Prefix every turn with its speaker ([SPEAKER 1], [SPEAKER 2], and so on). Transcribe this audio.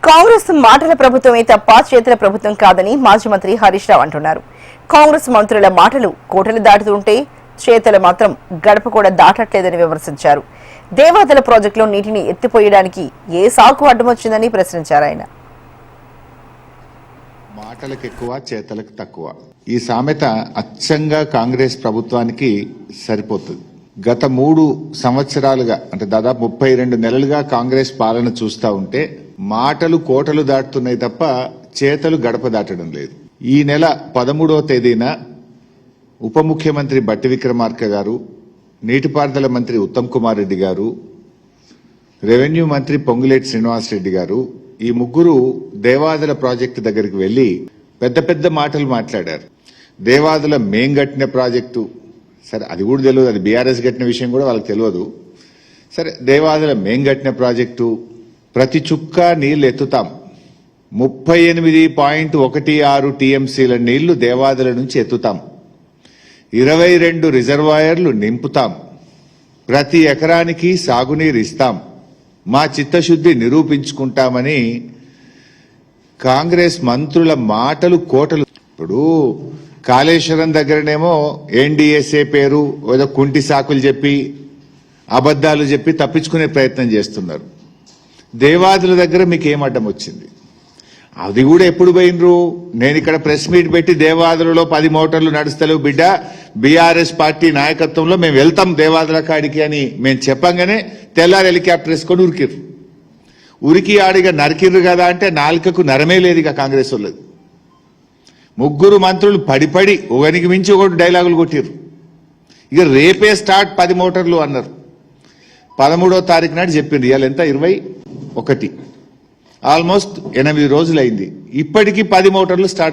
[SPEAKER 1] కాంగ్రెస్ మాటల ప్రభుత్వమే తప్ప చేతుల ప్రభుత్వం కాదని మాజీ మంత్రి హరీష్ రావు అంటున్నారు. కాంగ్రెస్ మంత్రుల మాటలు కోటలు దాటుతుంటే చేతలు మాత్రం గడప కూడా దాటట్లేదని విమర్శించారు. దేవాదుల ప్రాజెక్టులో నీటిని ఎత్తిపోయడానికి ఏ సాకు అడ్డమొచ్చిందని ప్రశ్నించారు ఆయన.
[SPEAKER 2] మాటలకు ఎక్కువ చేతలకు తక్కువ ఈ సామెత అచ్చంగా కాంగ్రెస్ ప్రభుత్వానికి సరిపోతుంది. గత 3 సంవత్సరాలుగా అంటే దాదాపు 32 నెలలుగా కాంగ్రెస్ పాలన చూస్తా ఉంటే మాటలు కోటలు దాటుతున్నాయి తప్ప చేతలు గడప దాటడం లేదు. ఈ నెల 13వ తేదీన ఉప ముఖ్యమంత్రి బట్టి విక్రమార్క గారు, నీటిపారుదల మంత్రి ఉత్తమ్ కుమార్ రెడ్డి గారు, రెవెన్యూ మంత్రి పొంగులేటి శ్రీనివాసరెడ్డి గారు ఈ ముగ్గురు దేవాదుల ప్రాజెక్టు దగ్గరికి వెళ్లి పెద్ద పెద్ద మాటలు మాట్లాడారు. దేవాదుల మేం కట్టిన ప్రాజెక్టు, సరే అది కూడా తెలియదు, అది బీఆర్ఎస్ కట్టిన విషయం కూడా వాళ్ళకి తెలియదు. సరే దేవాదుల మేం కట్టిన ప్రాజెక్టు, ప్రతి చుక్క నీళ్లు ఎత్తుతాం, 38.16 టీఎంసీల నీళ్లు దేవాదుల నుంచి ఎత్తుతాం, 22 రిజర్వాయర్లు నింపుతాం, ప్రతి ఎకరానికి సాగునీరు ఇస్తాం, మా చిత్తశుద్ధి నిరూపించుకుంటామని కాంగ్రెస్ మంత్రుల మాటలు కోటలు. ఇప్పుడు కాళేశ్వరం దగ్గరనేమో ఎన్డీఎస్ఏ పేరు ఏదో కుంటి సాకులు చెప్పి అబద్ధాలు చెప్పి తప్పించుకునే ప్రయత్నం చేస్తున్నారు. దేవాదుల దగ్గర మీకు ఏం అడ్డం వచ్చింది? అది కూడా ఎప్పుడు పోయినరు? నేను ఇక్కడ ప్రెస్ మీట్ పెట్టి దేవాదులలో 10 మోటార్లు నడుస్తలేవు బిడ్డ, బీఆర్ఎస్ పార్టీ నాయకత్వంలో మేము వెళ్తాం దేవాదుల కాడికి అని మేము చెప్పంగానే తెల్లారి హెలికాప్టర్ వేసుకొని ఉరికిర్రు. ఉరికి ఆడిగా నరికిర్రు కదా అంటే నాలుకకు నరమే లేదు ఇక కాంగ్రెస్ వాళ్ళది. 3 మంత్రులు పడిపడి ఒకనికి మించి ఒకటి డైలాగులు కొట్టిర్రు. ఇక రేపే స్టార్ట్ 10 మోటార్లు అన్నారు. 13వ తారీఖు నాడు చెప్పిండ్రు. ఇవాళ ఎంత 21, ఆల్మోస్ట్ 8 రోజులైంది. ఇప్పటికీ 10 మోటార్లు స్టార్ట్